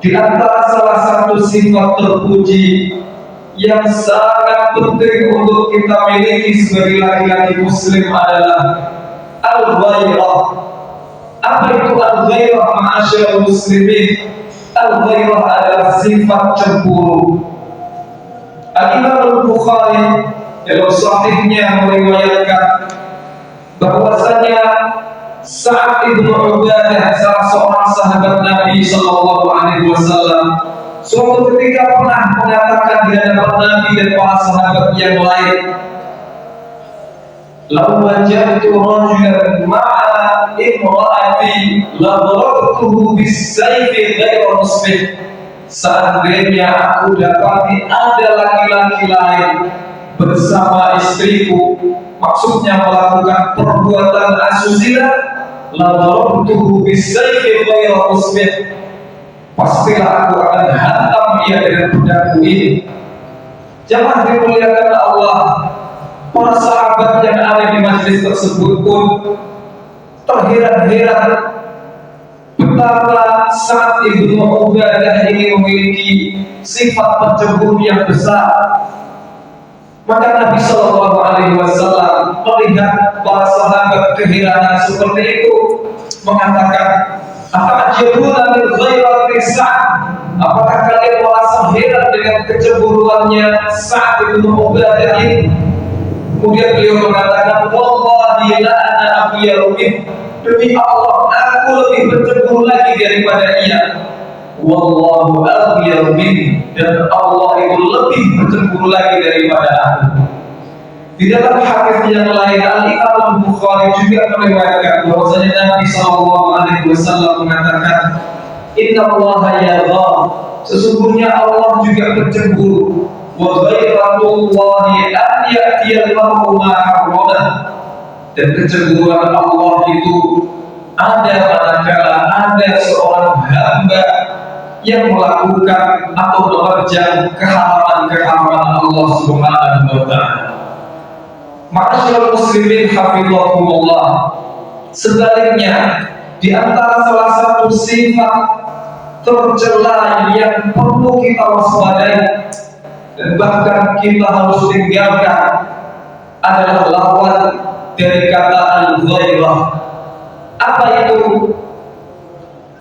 Di antara salah satu sifat terpuji yang sangat penting untuk kita miliki sebagai laki-laki muslim adalah al-ghairah. Apa itu al-ghairah, ma'asyiral muslimin? Al-ghairah adalah sifat cemburu. Al-Imam Al-Bukhari dalam sahihnya meriwayatkan bahwasanya Sa'ad ibn Ubadah, salah seorang sahabat Nabi Sallallahu Alaihi Wasallam, suatu ketika pernah mengatakan di hadapan Nabi dan para sahabat yang lain, "Lau wajadtu rajulan ma'a imra'ati la darabtuhu bis-sayfi ghayra musbih." Seandainya aku dapati ada laki-laki lain bersama istriku, maksudnya melakukan perbuatan asusila, la darabtuhu bis-sayfi ghayra musbih, pastilah aku akan hantam ia dengan pedangku ini. Jangan dimuliakan Allah. Para sahabat yang ada di majlis tersebut pun terheran-heran betapa Sa'ad ibn Ubadah ini memiliki sifat pencemburu yang besar. Maka Nabi Sallallahu Alaihi Wasallam melihat para sahabat keheranan seperti itu, mengatakan, "Ata'jabuna min ghairati Sa'ad?" Apakah kalian merasa heran dengan kecemburuannya Sa'ad ibn Ubadah ini? Kemudian beliau mengatakan, "Wallahi la ana aghyaru min." Demi Allah, aku lebih bercemburu lagi daripada ia. Wallahu aghyaru min, dan Allah itu lebih bercemburu lagi daripada aku. Di dalam hadis yang lain, Al-Imam Bukhari juga meriwayatkan bahwasanya Nabi Sallallahu Alaihi Wasallam mengatakan, "Inna Allah yaghdab." Sesungguhnya Allah juga bercemburu. Wa ghairatullahi an ya'tiyal mar'u ma harrama. Dan kecemburuan Allah itu ada manakala ada seorang hamba yang melakukan atau menerjang keharaman-keharaman Allah Subhanahu wa Ta'ala. Ma'asyiral muslimin hafizahumullah, sebaliknya di antara salah satu sifat tercela yang perlu kita waspadai dan bahkan kita harus tinggalkan adalah lawan dari kata al-ghairah. Apa itu?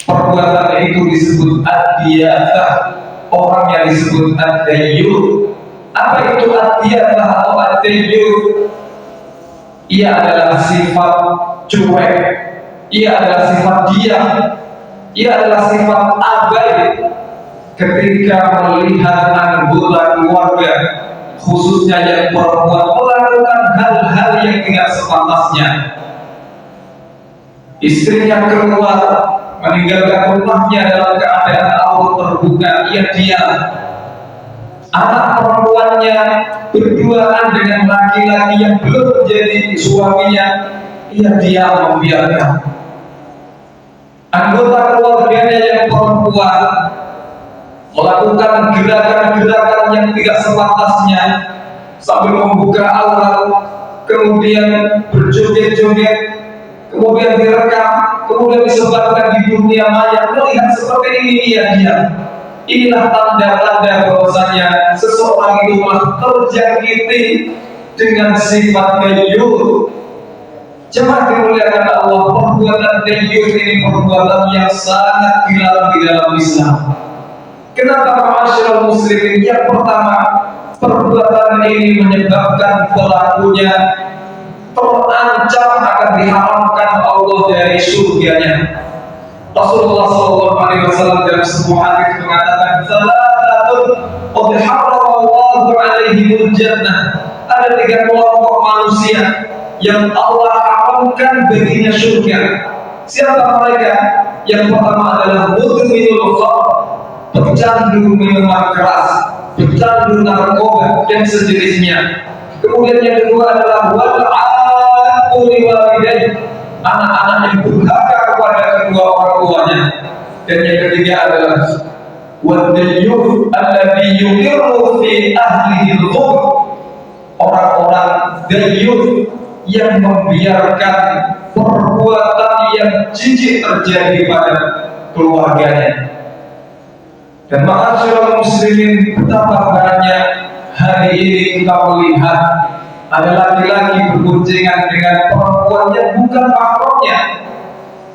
Perbuatan itu disebut ad-diyafah, orang yang disebut ad-dayyuth. Apa itu ad-diyafah atau ad-dayyuth? Ia adalah sifat cuek, ia adalah sifat diam, ia adalah sifat abai ketika melihat anggota keluarga, khususnya yang perempuan, melakukan hal-hal yang tidak sepantasnya. Istrinya keluar meninggalkan rumahnya dalam keadaan aurat terbuka, ia diam. Anak perempuannya berduaan dengan laki-laki yang belum menjadi suaminya, ia diam membiarkan. Anggota keluarganya yang perempuan melakukan gerakan-gerakan yang tidak sepantasnya sambil membuka aurat, kemudian berjoget-joget, kemudian direkam, kemudian disebarkan di dunia maya. Melihat seperti ini ia diam. Inilah tanda-tanda bahwasanya seseorang itu telah terjangkiti dengan sifat dayyuth. Jangan dimuliakan Allah, perbuatan dayyuth ini perbuatan yang sangat dilarang di dalam Islam. Kenapa ma'asyiral muslimin? Yang pertama, perbuatan ini menyebabkan pelakunya terancam akan diharamkan Allah dari surganya. Rasulullah SAW dalam sebuah hadis mengatakan, "Salatun qad harrama Allahu 'alaihimul jannah." Ada 3 kelompok manusia yang Allah haramkan baginya surga. Siapa mereka? Yang pertama adalah mudminul khamr, pecandu minuman keras, pecandu narkoba dan sejenisnya. Kemudian yang kedua adalah wal'aqu liwalidayhi, anak-anak yang durhaka kepada kedua orang tuanya. Dan yang ketiga adalah wadayyuth alladhi yuqirru fi ahlihi al-khubr, orang-orang dayyuth yang membiarkan perbuatan yang jijik terjadi pada keluarganya. Dan ma'asyiral muslimin, betapa banyak hari ini kita melihat ada laki-laki berboncengan dengan perempuan yang bukan mahramnya,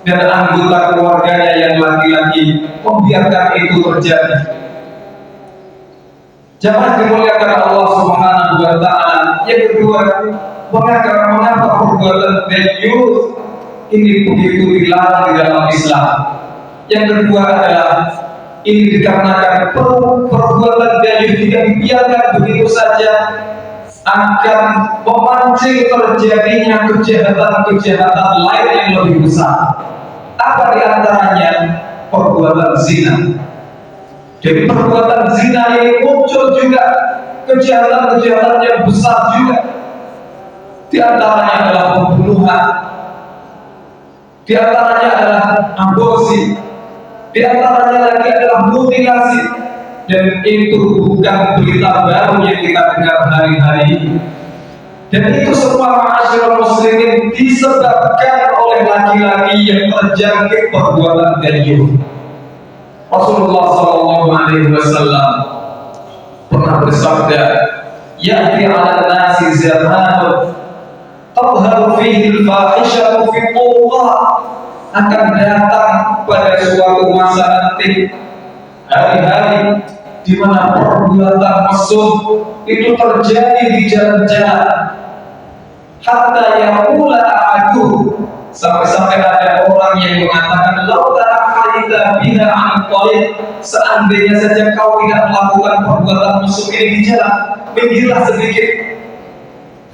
dan anggota keluarganya yang laki-laki membiarkan itu terjadi. Jamaah dimuliakan Allah Subhanahu wa taala. Yang kedua, mengapa perbuatan dayyus ini begitu dilarang di dalam Islam? Yang kedua adalah ini dikarenakan perbuatan dayyus tidak dibiarkan begitu saja akan memancing terjadinya kejahatan-kejahatan lain yang lebih besar. Apa di antaranya? Perbuatan zina. Jadi perbuatan zina ini muncul juga kejahatan-kejahatan yang besar juga. Di antaranya adalah pembunuhan, di antaranya adalah aborsi, di antaranya lagi adalah mutilasi. Dan itu bukan berita baru yang kita dengar hari-hari ini. Dan itu semua ma'asyiral muslimin disebabkan oleh laki-laki yang terjangkit perbuatan dayyus. Rasulullah sallallahu alaihi wasallam pernah bersabda, "Ya'ti 'ala nasi zamanun tadhharu fihi al-fahishatu fi turuq." Akan datang pada suatu masa nanti, hari-hari di mana perbuatan mesum itu terjadi di jalan-jalan. Hatta yaqula ahadu, sampai-sampai ada orang yang mengatakan, "Lau ta'ahaita biha 'an tariq." Seandainya saja kau tidak melakukan perbuatan mesum ini di jalan, minggirlah sedikit.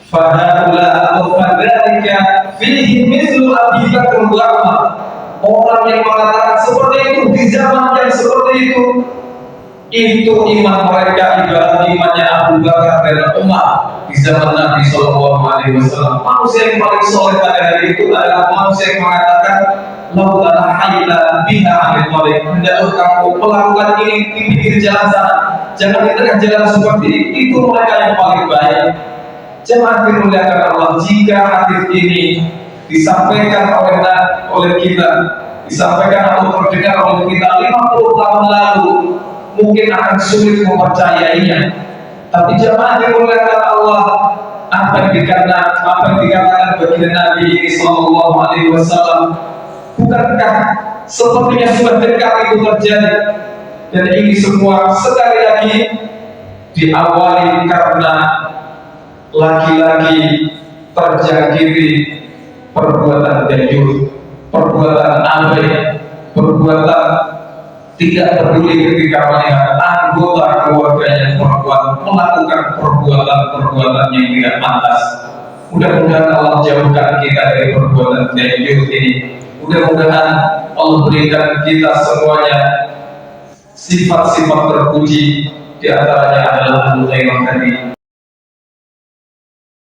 Fahaula atau fadzalika fihi mithlu Abi Bakr wa Umar. Orang yang mengatakan seperti itu di zaman yang seperti itu iman mereka ibarat imannya Abu Bakar dan Umar di zaman Nabi Sallallahu Alaihi Wasallam. Manusia yang paling soleh pada hari itu adalah manusia yang mengatakan, "Lau tanahaita biha 'anil tariq." Hendaklah kamu melakukan ini di pinggir jalan sana, jangan di tengah jalan seperti ini. Itu mereka yang paling baik. Jemaah dimuliakan Allah, jika hadis ini disampaikan oleh kita, disampaikan atau terdengar oleh kita 50 tahun lalu, mungkin akan sulit mempercayainya. Tapi jemaah dimuliakan Allah, apa yang dikatakan baginda Nabi Sallallahu Alaihi Wasallam, bukankah sepertinya sudah dekat itu terjadi? Dan ini semua sekali lagi diawali karena laki-laki terjangkiti perbuatan dayyus, perbuatan abai, perbuatan tidak peduli ketika melihat anggota keluarganya perempuan melakukan perbuatan yang tidak pantas. Mudah-mudahan Allah jauhkan kita dari perbuatan dayyus ini. Mudah-mudahan Allah berikan kita semuanya sifat-sifat terpuji, di antaranya adalah al-ghairah tadi.